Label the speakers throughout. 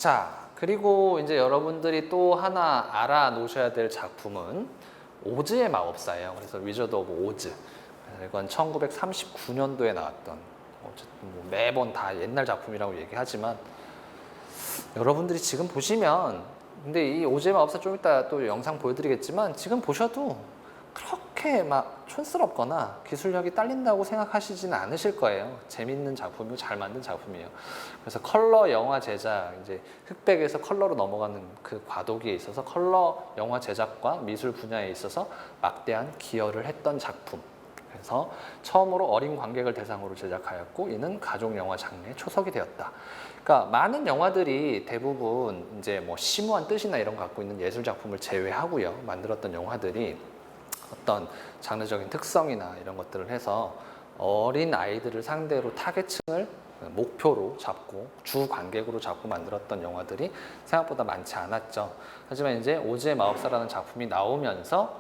Speaker 1: 자, 그리고 이제 여러분들이 또 하나 알아놓으셔야 될 작품은 오즈의 마법사예요. 그래서 위저드 오브 오즈. 이건 1939년도에 나왔던, 어쨌든 뭐 매번 다 옛날 작품이라고 얘기하지만 여러분들이 지금 보시면, 근데 이 오즈의 마법사 좀 이따 또 영상 보여드리겠지만 지금 보셔도 그렇게 막 촌스럽거나 기술력이 딸린다고 생각하시지는 않으실 거예요. 재밌는 작품이고 잘 만든 작품이에요. 그래서 컬러 영화 제작, 이제 흑백에서 컬러로 넘어가는 그 과도기에 있어서 컬러 영화 제작과 미술 분야에 있어서 막대한 기여를 했던 작품. 그래서 처음으로 어린 관객을 대상으로 제작하였고 이는 가족 영화 장르의 초석이 되었다. 그러니까 많은 영화들이 대부분 이제 뭐 심오한 뜻이나 이런 거 갖고 있는 예술 작품을 제외하고요, 만들었던 영화들이 어떤 장르적인 특성이나 이런 것들을 해서 어린 아이들을 상대로 타겟층을 목표로 잡고 주 관객으로 잡고 만들었던 영화들이 생각보다 많지 않았죠. 하지만 이제 오즈의 마법사라는 작품이 나오면서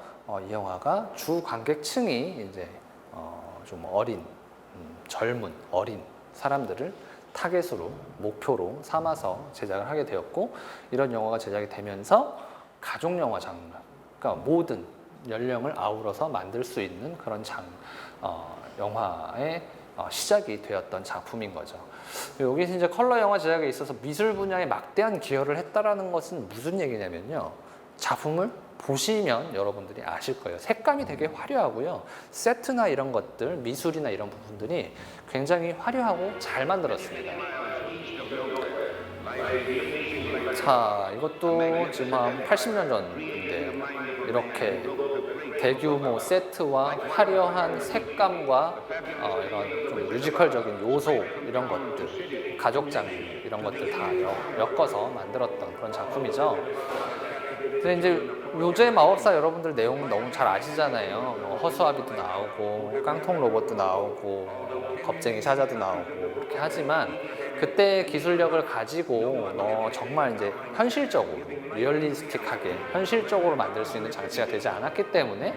Speaker 1: 이 영화가 주 관객층이 이제 좀 어린, 젊은, 어린 사람들을 타겟으로 목표로 삼아서 제작을 하게 되었고, 이런 영화가 제작이 되면서 가족 영화 장르, 그러니까 모든 연령을 아우러서 만들 수 있는 그런 영화의 시작이 되었던 작품인 거죠. 여기서 이제 컬러 영화 제작에 있어서 미술 분야에 막대한 기여를 했다라는 것은 무슨 얘기냐면요, 작품을 보시면 여러분들이 아실 거예요. 색감이 되게 화려하고요, 세트나 이런 것들, 미술이나 이런 부분들이 굉장히 화려하고 잘 만들었습니다. 자, 이것도 지금 한 80년 전인데 이렇게 대규모 세트와 화려한 색감과 이런 좀 뮤지컬적인 요소, 이런 것들, 가족 장르 이런 것들 다 엮어서 만들었던 그런 작품이죠. 근데 이제 요새 마법사 여러분들 내용은 너무 잘 아시잖아요. 뭐 허수아비도 나오고 깡통 로봇도 나오고 겁쟁이 사자도 나오고 이렇게 하지만 그때 기술력을 가지고 정말 이제 현실적으로 리얼리스틱하게 현실적으로 만들 수 있는 장치가 되지 않았기 때문에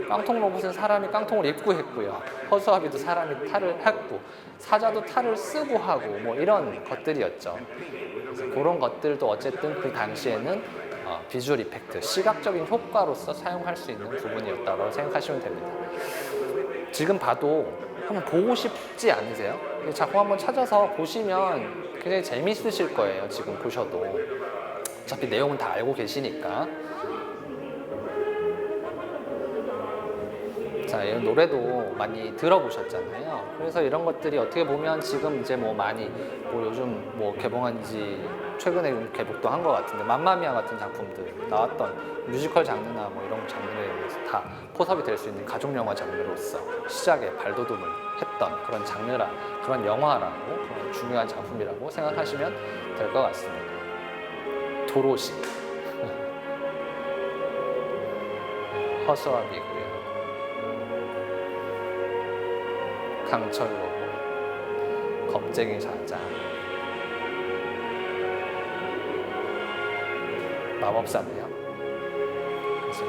Speaker 1: 깡통 로봇은 사람이 깡통을 입고 했고요, 허수아비도 사람이 탈을 했고 사자도 탈을 쓰고 하고 뭐 이런 것들이었죠. 그래서 그런 것들도 어쨌든 그 당시에는 비주얼 이펙트, 시각적인 효과로서 사용할 수 있는 부분이었다고 생각하시면 됩니다. 지금 봐도 한번 보고 싶지 않으세요? 작품 한번 찾아서 보시면 굉장히 재미있으실 거예요. 지금 보셔도 어차피 내용은 다 알고 계시니까. 자, 이런 노래도 많이 들어보셨잖아요. 그래서 이런 것들이 어떻게 보면 지금 이제 뭐 많이 뭐 요즘 뭐 개봉한 지 최근에 개봉도 한 것 같은데 맘마미아 같은 작품들 나왔던 뮤지컬 장르나 뭐 이런 장르에 다 포섭이 될 수 있는 가족 영화 장르로서 시작에 발돋움을 했던 그런 장르라, 그런 영화라고, 그런 중요한 작품이라고 생각하시면 될 것 같습니다. 도로시 허수아비고요, 강철 로봇, 겁쟁이 사자, 마법사네요. 그래서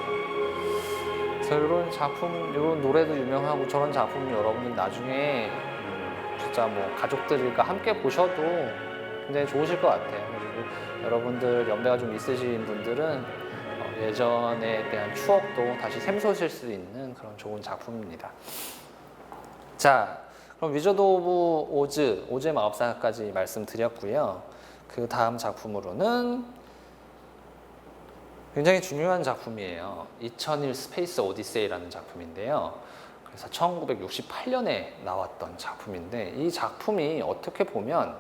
Speaker 1: 이런 작품, 이런 노래도 유명하고 저런 작품 여러분들 나중에 진짜 뭐 가족들과 함께 보셔도 굉장히 좋으실 것 같아요. 그리고 여러분들 연배가 좀 있으신 분들은 예전에 대한 추억도 다시 샘솟을 수 있는 그런 좋은 작품입니다. 자, 그럼 위저드 오브 오즈, 오즈의 마법사까지 말씀드렸고요. 그 다음 작품으로는 굉장히 중요한 작품이에요. 2001 스페이스 오디세이라는 작품인데요. 그래서 1968년에 나왔던 작품인데, 이 작품이 어떻게 보면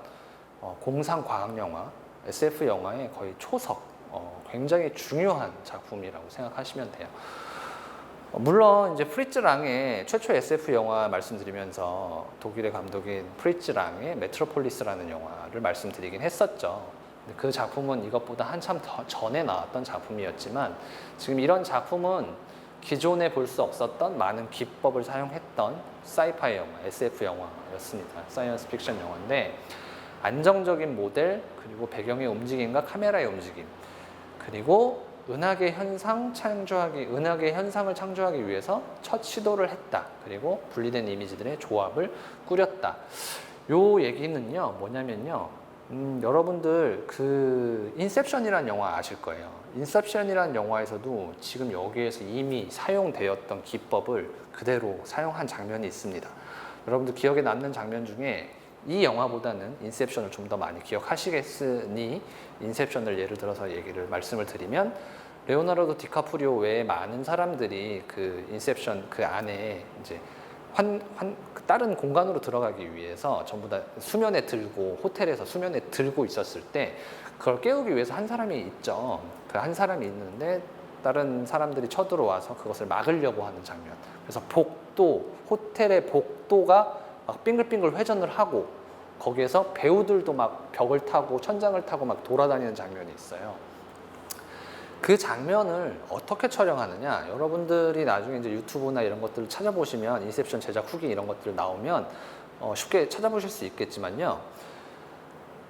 Speaker 1: 공상 과학 영화, SF 영화의 거의 초석, 굉장히 중요한 작품이라고 생각하시면 돼요. 물론 이제 프리츠 랑의 최초 SF 영화 말씀드리면서 독일의 감독인 프리츠 랑의 메트로폴리스라는 영화를 말씀드리긴 했었죠. 그 작품은 이것보다 한참 더 전에 나왔던 작품이었지만, 지금 이런 작품은 기존에 볼 수 없었던 많은 기법을 사용했던 사이파이 영화, SF 영화였습니다. 사이언스 픽션 영화인데, 안정적인 모델, 그리고 배경의 움직임과 카메라의 움직임, 그리고 은하계 현상을 창조하기 위해서 첫 시도를 했다. 그리고 분리된 이미지들의 조합을 꾸렸다. 요 얘기는요, 뭐냐면요, 여러분들 그 인셉션이라는 영화 아실 거예요. 인셉션이라는 영화에서도 지금 여기에서 이미 사용되었던 기법을 그대로 사용한 장면이 있습니다. 여러분들 기억에 남는 장면 중에 이 영화보다는 인셉션을 좀 더 많이 기억하시겠으니 인셉션을 예를 들어서 말씀을 드리면 레오나르도 디카프리오 외에 많은 사람들이 그 인셉션 그 안에 이제 다른 공간으로 들어가기 위해서 전부 다 수면에 들고 호텔에서 수면에 들고 있었을 때 그걸 깨우기 위해서 한 사람이 있죠. 그 한 사람이 있는데 다른 사람들이 쳐들어와서 그것을 막으려고 하는 장면. 그래서 호텔의 복도가 막 빙글빙글 회전을 하고 거기에서 배우들도 막 벽을 타고 천장을 타고 막 돌아다니는 장면이 있어요. 그 장면을 어떻게 촬영하느냐, 여러분들이 나중에 이제 유튜브나 이런 것들을 찾아보시면 인셉션 제작 후기 이런 것들 나오면 쉽게 찾아보실 수 있겠지만요,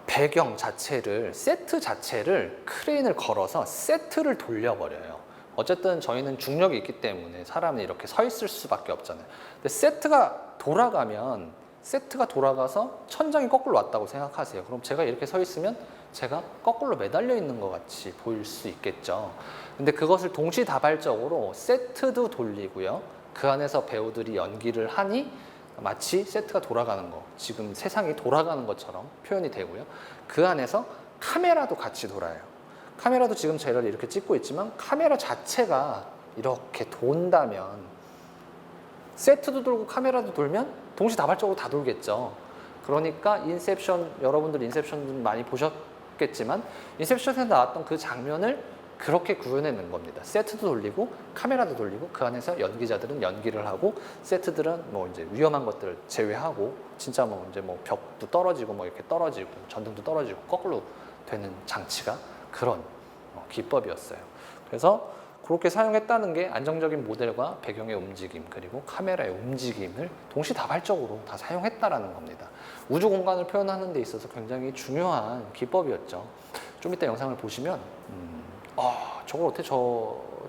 Speaker 1: 배경 자체를 세트 자체를 크레인을 걸어서 세트를 돌려버려요. 어쨌든 저희는 중력이 있기 때문에 사람은 이렇게 서 있을 수밖에 없잖아요. 근데 세트가 돌아가서 천장이 거꾸로 왔다고 생각하세요. 그럼 제가 이렇게 서 있으면 제가 거꾸로 매달려 있는 것 같이 보일 수 있겠죠. 근데 그것을 동시다발적으로 세트도 돌리고요. 그 안에서 배우들이 연기를 하니 마치 세트가 돌아가는 거, 지금 세상이 돌아가는 것처럼 표현이 되고요. 그 안에서 카메라도 같이 돌아요. 카메라도 지금 저희를 이렇게 찍고 있지만 카메라 자체가 이렇게 돈다면 세트도 돌고 카메라도 돌면 동시다발적으로 다 돌겠죠. 그러니까 인셉션, 여러분들 인셉션 많이 보셨겠지만 인셉션에서 나왔던 그 장면을 그렇게 구현해낸 겁니다. 세트도 돌리고 카메라도 돌리고 그 안에서 연기자들은 연기를 하고 세트들은 뭐 이제 위험한 것들을 제외하고 진짜 뭐 이제 뭐 벽도 떨어지고 뭐 이렇게 떨어지고 전등도 떨어지고 거꾸로 되는 장치가 그런 기법이었어요. 그래서 그렇게 사용했다는 게 안정적인 모델과 배경의 움직임 그리고 카메라의 움직임을 동시다발적으로 다 사용했다라는 겁니다. 우주 공간을 표현하는 데 있어서 굉장히 중요한 기법이었죠. 좀 이따 영상을 보시면 저걸 어떻게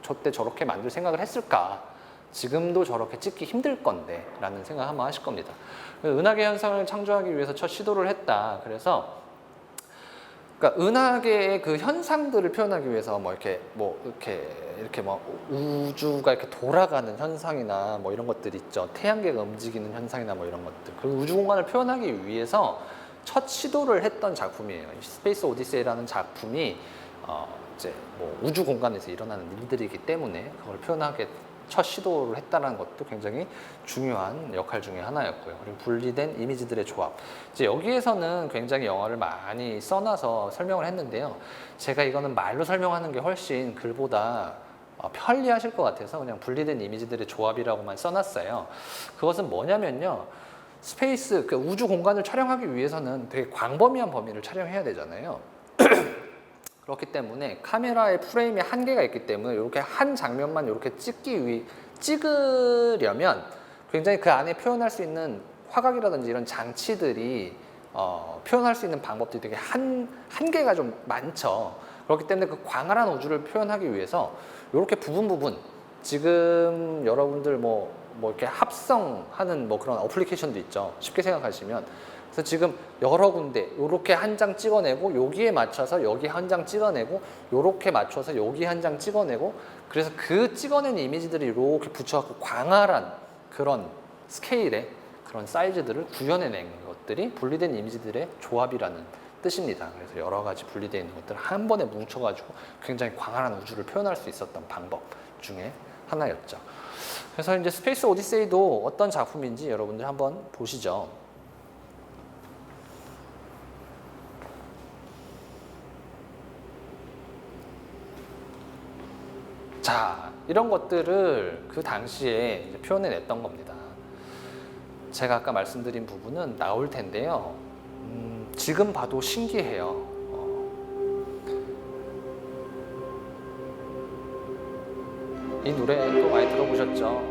Speaker 1: 저때 저렇게 만들 생각을 했을까? 지금도 저렇게 찍기 힘들 건데 라는 생각 한번 하실 겁니다. 은하계 현상을 창조하기 위해서 첫 시도를 했다. 그래서 그러니까 은하계의 그 현상들을 표현하기 위해서 이렇게 우주가 이렇게 돌아가는 현상이나 뭐 이런 것들 있죠. 태양계가 움직이는 현상이나 뭐 이런 것들. 그 우주 공간을 표현하기 위해서 첫 시도를 했던 작품이에요. 스페이스 오디세이라는 작품이 이제 뭐 우주 공간에서 일어나는 일들이기 때문에 그걸 표현하게 첫 시도를 했다는 것도 굉장히 중요한 역할 중에 하나였고요. 그리고 분리된 이미지들의 조합. 이제 여기에서는 굉장히 영어를 많이 써놔서 설명을 했는데요. 제가 이거는 말로 설명하는 게 훨씬 글보다 편리하실 것 같아서 그냥 분리된 이미지들의 조합이라고만 써놨어요. 그것은 뭐냐면요. 스페이스, 그 우주 공간을 촬영하기 위해서는 되게 광범위한 범위를 촬영해야 되잖아요. 그렇기 때문에 카메라의 프레임에 한계가 있기 때문에 이렇게 한 장면만 이렇게 찍으려면 굉장히 그 안에 표현할 수 있는 화각이라든지 이런 장치들이 표현할 수 있는 방법들이 되게 한계가 좀 많죠. 그렇기 때문에 그 광활한 우주를 표현하기 위해서 이렇게 부분 지금 여러분들 뭐 이렇게 합성하는 뭐 그런 어플리케이션도 있죠. 쉽게 생각하시면. 그래서 지금 여러 군데 이렇게 한 장 찍어내고 여기에 맞춰서 여기 한 장 찍어내고 이렇게 맞춰서 여기 한 장 찍어내고 그래서 그 찍어낸 이미지들이 이렇게 붙여갖고 광활한 그런 스케일의 그런 사이즈들을 구현해낸 것들이 분리된 이미지들의 조합이라는 뜻입니다. 그래서 여러 가지 분리되어 있는 것들을 한 번에 뭉쳐가지고 굉장히 광활한 우주를 표현할 수 있었던 방법 중에 하나였죠. 그래서 이제 스페이스 오디세이도 어떤 작품인지 여러분들 한번 보시죠. 자, 이런 것들을 그 당시에 이제 표현해냈던 겁니다. 제가 아까 말씀드린 부분은 나올 텐데요. 지금 봐도 신기해요. 이 노래 또 많이 들어보셨죠?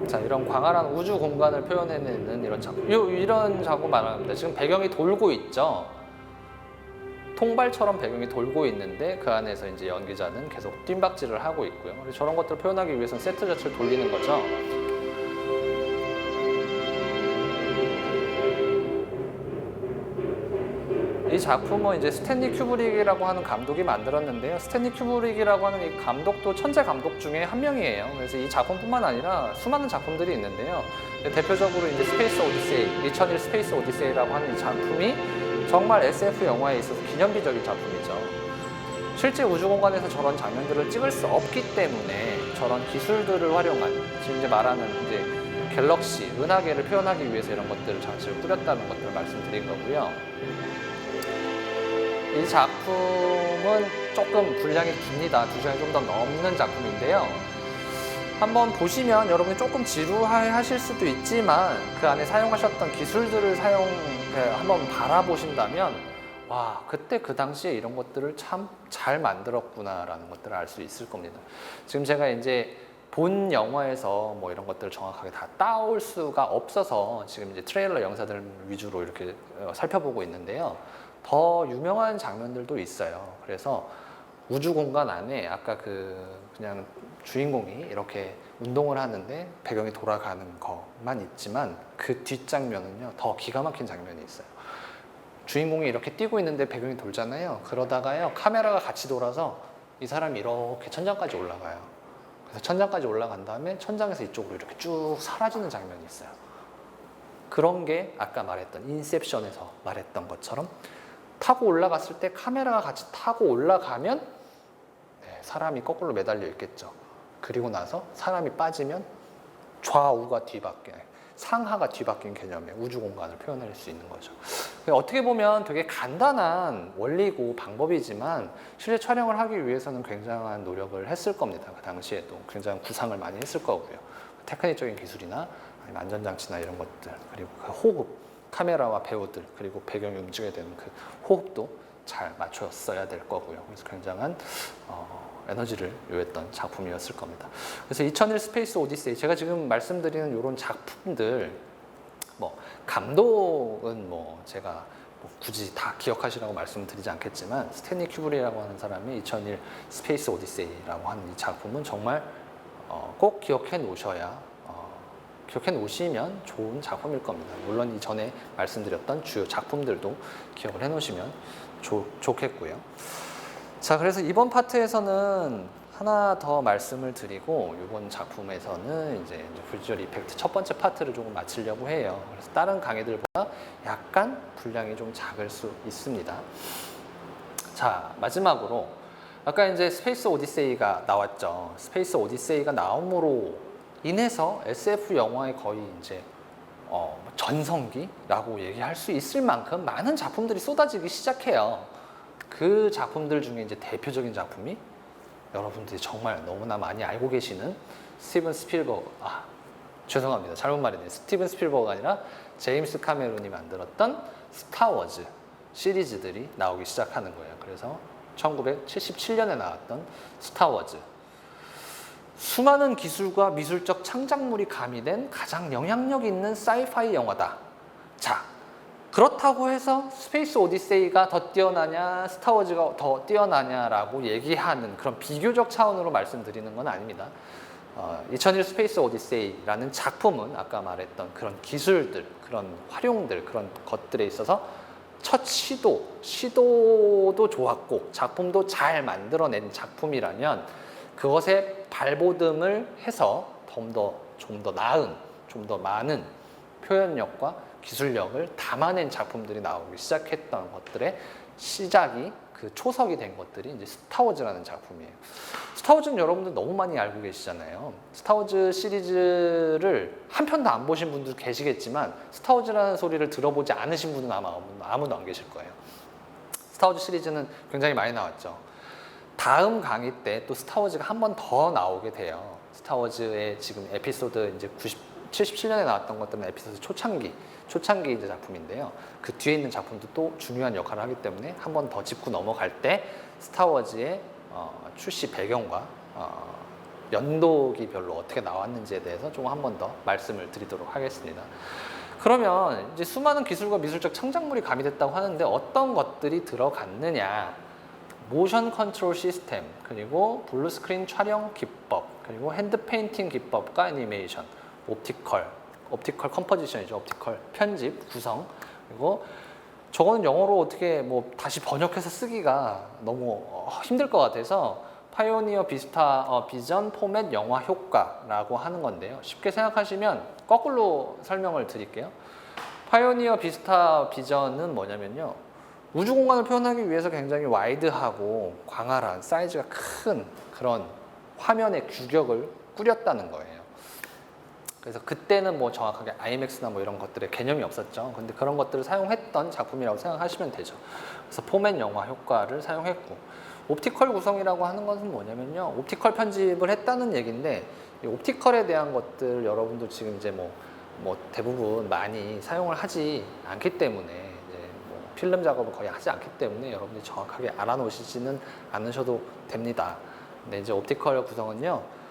Speaker 1: 자, 이런 광활한 우주 공간을 표현해내는 이런 작품, 이런 작품 말합니다. 지금 배경이 돌고 있죠? 통발처럼 배경이 돌고 있는데 그 안에서 이제 연기자는 계속 뜀박질을 하고 있고요. 저런 것들을 표현하기 위해서는 세트 자체를 돌리는 거죠. 이 작품은 이제 스탠리 큐브릭이라고 하는 감독이 만들었는데요. 스탠리 큐브릭이라고 하는 이 감독도 천재 감독 중에 한 명이에요. 그래서 이 작품뿐만 아니라 수많은 작품들이 있는데요. 대표적으로 이제 스페이스 오디세이, 2001 스페이스 오디세이라고 하는 이 작품이 정말 SF 영화에 있어서 기념비적인 작품이죠. 실제 우주공간에서 저런 장면들을 찍을 수 없기 때문에 저런 기술들을 활용한, 지금 이제 말하는 이제 갤럭시, 은하계를 표현하기 위해서 이런 것들을 장치를 뿌렸다는 것들을 말씀드린 거고요. 이 작품은 조금 분량이 깁니다. 2시간이 좀 더 넘는 작품인데요. 한번 보시면 여러분이 조금 지루해 하실 수도 있지만 그 안에 사용하셨던 기술들을 한번 바라보신다면 와, 그때 그 당시에 이런 것들을 참 잘 만들었구나 라는 것들을 알 수 있을 겁니다. 지금 제가 이제 본 영화에서 뭐 이런 것들을 정확하게 다 따올 수가 없어서 지금 이제 트레일러 영상들 위주로 이렇게 살펴보고 있는데요. 더 유명한 장면들도 있어요. 그래서 우주 공간 안에 아까 그냥 주인공이 이렇게 운동을 하는데 배경이 돌아가는 것만 있지만 그 뒷장면은요, 더 기가 막힌 장면이 있어요. 주인공이 이렇게 뛰고 있는데 배경이 돌잖아요. 그러다가요, 카메라가 같이 돌아서 이 사람이 이렇게 천장까지 올라가요. 그래서 천장까지 올라간 다음에 천장에서 이쪽으로 이렇게 쭉 사라지는 장면이 있어요. 그런 게 아까 말했던 인셉션에서 말했던 것처럼 타고 올라갔을 때 카메라가 같이 타고 올라가면 사람이 거꾸로 매달려 있겠죠. 그리고 나서 사람이 빠지면 좌우가 뒤바뀌는, 상하가 뒤바뀐 개념의 우주 공간을 표현할 수 있는 거죠. 어떻게 보면 되게 간단한 원리고 방법이지만 실제 촬영을 하기 위해서는 굉장한 노력을 했을 겁니다. 그 당시에도 굉장한 구상을 많이 했을 거고요. 테크닉적인 기술이나 아니면 안전장치나 이런 것들, 그리고 그 호흡, 카메라와 배우들, 그리고 배경이 움직여야 되는 그 호흡도 잘 맞췄어야 될 거고요. 그래서 굉장한 에너지를 요했던 작품이었을 겁니다. 그래서 2001 스페이스 오디세이, 제가 지금 말씀드리는 이런 작품들, 뭐 감독은 뭐 제가 굳이 다 기억하시라고 말씀드리지 않겠지만 스탠리 큐브릭이라고 하는 사람이 2001 스페이스 오디세이라고 하는 이 작품은 정말 꼭 기억해 놓으시면 좋은 작품일 겁니다. 물론 이전에 말씀드렸던 주요 작품들도 기억을 해 놓으시면 좋겠고요. 자, 그래서 이번 파트에서는 하나 더 말씀을 드리고 이번 작품에서는 이제 비주얼 이펙트 첫 번째 파트를 조금 마치려고 해요. 그래서 다른 강의들보다 약간 분량이 좀 작을 수 있습니다. 자, 마지막으로 아까 이제 스페이스 오디세이가 나왔죠. 스페이스 오디세이가 나옴으로 인해서 SF 영화의 거의 이제 전성기라고 얘기할 수 있을 만큼 많은 작품들이 쏟아지기 시작해요. 그 작품들 중에 이제 대표적인 작품이 여러분들이 정말 너무나 많이 알고 계시는 스티븐 스필버그, 죄송합니다. 잘못 말했네요. 스티븐 스필버그가 아니라 제임스 카메론이 만들었던 스타워즈 시리즈들이 나오기 시작하는 거예요. 그래서 1977년에 나왔던 스타워즈. 수많은 기술과 미술적 창작물이 가미된 가장 영향력 있는 사이파이 영화다. 자, 그렇다고 해서 스페이스 오디세이가 더 뛰어나냐, 스타워즈가 더 뛰어나냐라고 얘기하는 그런 비교적 차원으로 말씀드리는 건 아닙니다. 2001 스페이스 오디세이라는 작품은 아까 말했던 그런 기술들, 그런 활용들, 그런 것들에 있어서 첫 시도도 좋았고 작품도 잘 만들어낸 작품이라면 그것에 발돋움을 해서 좀 더 나은, 좀 더 많은 표현력과 기술력을 담아낸 작품들이 나오기 시작했던 것들의 시작이, 그 초석이 된 것들이 이제 스타워즈라는 작품이에요. 스타워즈는 여러분들 너무 많이 알고 계시잖아요. 스타워즈 시리즈를 한 편도 안 보신 분도 계시겠지만 스타워즈라는 소리를 들어보지 않으신 분은 아마 아무도 안 계실 거예요. 스타워즈 시리즈는 굉장히 많이 나왔죠. 다음 강의 때 또 스타워즈가 한 번 더 나오게 돼요. 스타워즈의 지금 에피소드 이제 77년에 나왔던 것 때문에 에피소드 초창기 이제 작품인데요. 그 뒤에 있는 작품도 또 중요한 역할을 하기 때문에 한 번 더 짚고 넘어갈 때 스타워즈의 출시 배경과 연독이 별로 어떻게 나왔는지에 대해서 좀 한 번 더 말씀을 드리도록 하겠습니다. 그러면 이제 수많은 기술과 미술적 창작물이 가미됐다고 하는데 어떤 것들이 들어갔느냐? 모션 컨트롤 시스템, 그리고 블루 스크린 촬영 기법, 그리고 핸드 페인팅 기법과 애니메이션, 옵티컬 컴포지션이죠. 옵티컬 편집, 구성, 그리고 저거는 영어로 어떻게 뭐 다시 번역해서 쓰기가 너무 힘들 것 같아서 파이오니어 비스타 비전 포맷 영화 효과라고 하는 건데요. 쉽게 생각하시면 거꾸로 설명을 드릴게요. 파이오니어 비스타 비전은 뭐냐면요. 우주 공간을 표현하기 위해서 굉장히 와이드하고 광활한 사이즈가 큰 그런 화면의 규격을 꾸렸다는 거예요. 그래서 그때는 뭐 정확하게 IMAX나 뭐 이런 것들의 개념이 없었죠. 근데 그런 것들을 사용했던 작품이라고 생각하시면 되죠. 그래서 포맷 영화 효과를 사용했고, 옵티컬 구성이라고 하는 것은 뭐냐면요. 옵티컬 편집을 했다는 얘기인데, 이 옵티컬에 대한 것들 여러분도 지금 이제 뭐 대부분 많이 사용을 하지 않기 때문에 이제 뭐 필름 작업을 거의 하지 않기 때문에 여러분들이 정확하게 알아놓으시지는 않으셔도 됩니다. 근데 이제 옵티컬 구성은요.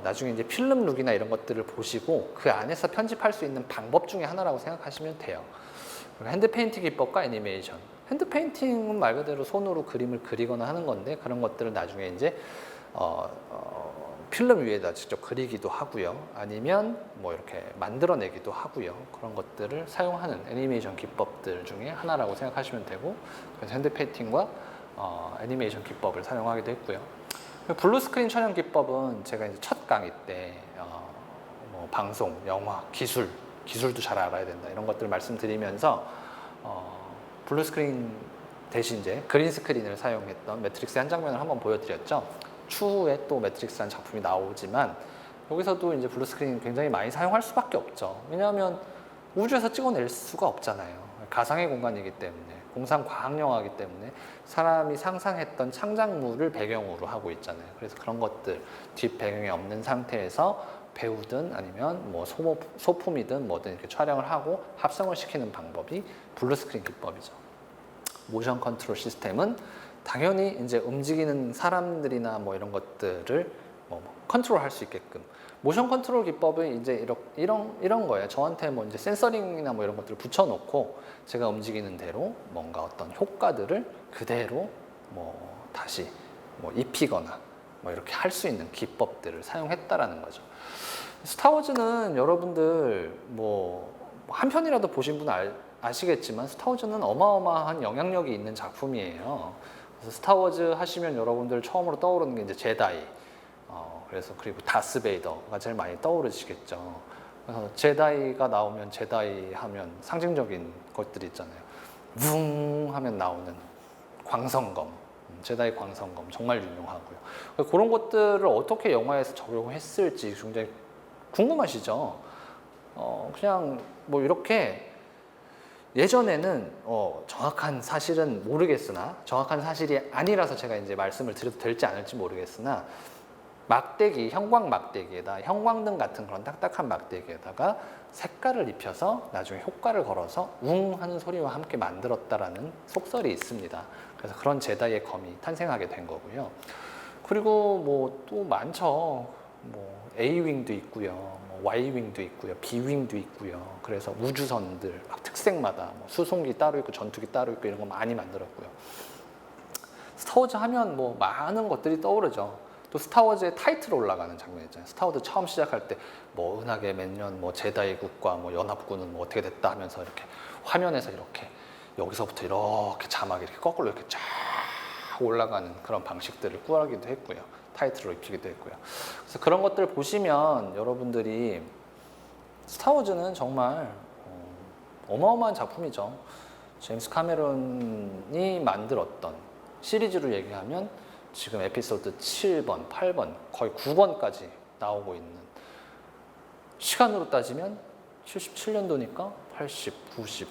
Speaker 1: 나중에 이제 필름 룩이나 이런 것들을 보시고 그 안에서 편집할 수 있는 방법 중에 하나라고 생각하시면 돼요. 핸드 페인팅 기법과 애니메이션. 핸드 페인팅은 말 그대로 손으로 그림을 그리거나 하는 건데 그런 것들을 나중에 이제 필름 위에다 직접 그리기도 하고요. 아니면 뭐 이렇게 만들어내기도 하고요. 그런 것들을 사용하는 애니메이션 기법들 중에 하나라고 생각하시면 되고, 그래서 핸드 페인팅과 애니메이션 기법을 사용하기도 했고요. 블루 스크린 촬영 기법은 제가 이제 첫 강의 때 뭐 방송, 영화, 기술도 잘 알아야 된다 이런 것들 말씀드리면서 블루 스크린 대신 이제 그린 스크린을 사용했던 매트릭스의 한 장면을 한번 보여드렸죠. 추후에 또 매트릭스라는 작품이 나오지만 여기서도 이제 블루 스크린 굉장히 많이 사용할 수밖에 없죠. 왜냐하면 우주에서 찍어낼 수가 없잖아요. 가상의 공간이기 때문에, 공상 과학 영화이기 때문에 사람이 상상했던 창작물을 배경으로 하고 있잖아요. 그래서 그런 것들 뒷 배경이 없는 상태에서 배우든 아니면 뭐 소품이든 뭐든 이렇게 촬영을 하고 합성을 시키는 방법이 블루 스크린 기법이죠. 모션 컨트롤 시스템은 당연히 이제 움직이는 사람들이나 뭐 이런 것들을 뭐 컨트롤할 수 있게끔, 모션 컨트롤 기법은 이제 이런 거예요. 저한테 뭐 이제 센서링이나 뭐 이런 것들을 붙여놓고 제가 움직이는 대로 뭔가 어떤 효과들을 그대로 뭐 다시 뭐 입히거나 뭐 이렇게 할 수 있는 기법들을 사용했다라는 거죠. 스타워즈는 여러분들 뭐 한 편이라도 보신 분 아시겠지만 스타워즈는 어마어마한 영향력이 있는 작품이에요. 그래서 스타워즈 하시면 여러분들 처음으로 떠오르는 게 이제 제다이, 그래서 그리고 다스베이더가 제일 많이 떠오르시겠죠. 그래서 제다이가 나오면 제다이 하면 상징적인 것들이 있잖아요. 웅 하면 나오는 광선검, 제다이 광선검 정말 유명하고요. 그런 것들을 어떻게 영화에서 적용했을지 굉장히 궁금하시죠? 그냥 뭐 이렇게 예전에는 정확한 사실은 모르겠으나, 정확한 사실이 아니라서 제가 이제 말씀을 드려도 될지 않을지 모르겠으나, 막대기, 형광 막대기에다 형광등 같은 그런 딱딱한 막대기에다가 색깔을 입혀서 나중에 효과를 걸어서 웅 하는 소리와 함께 만들었다라는 속설이 있습니다. 그래서 그런 제다이의 검이 탄생하게 된 거고요. 그리고 뭐 또 많죠. 뭐 A윙도 있고요, 뭐 Y윙도 있고요, B윙도 있고요. 그래서 우주선들 막 특색마다 뭐 수송기 따로 있고 전투기 따로 있고 이런 거 많이 만들었고요. 스타워즈 하면 뭐 많은 것들이 떠오르죠. 또 스타워즈의 타이틀 올라가는 장면 있잖아요. 스타워즈 처음 시작할 때 뭐 은하계 몇 년 뭐 제다이국과 뭐 연합군은 뭐 어떻게 됐다 하면서 이렇게 화면에서 이렇게 여기서부터 이렇게 자막이 이렇게 거꾸로 이렇게 쫙 올라가는 그런 방식들을 꾸하기도 했고요. 타이틀로 입히기도 했고요. 그래서 그런 것들을 보시면 여러분들이 스타워즈는 정말 어마어마한 작품이죠. 제임스 카메론이 만들었던 시리즈로 얘기하면 지금 에피소드 7번, 8번, 거의 9번까지 나오고 있는, 시간으로 따지면 77년도니까 80, 90,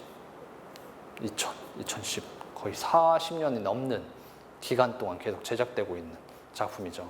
Speaker 1: 2000, 2010 거의 40년이 넘는 기간 동안 계속 제작되고 있는 작품이죠.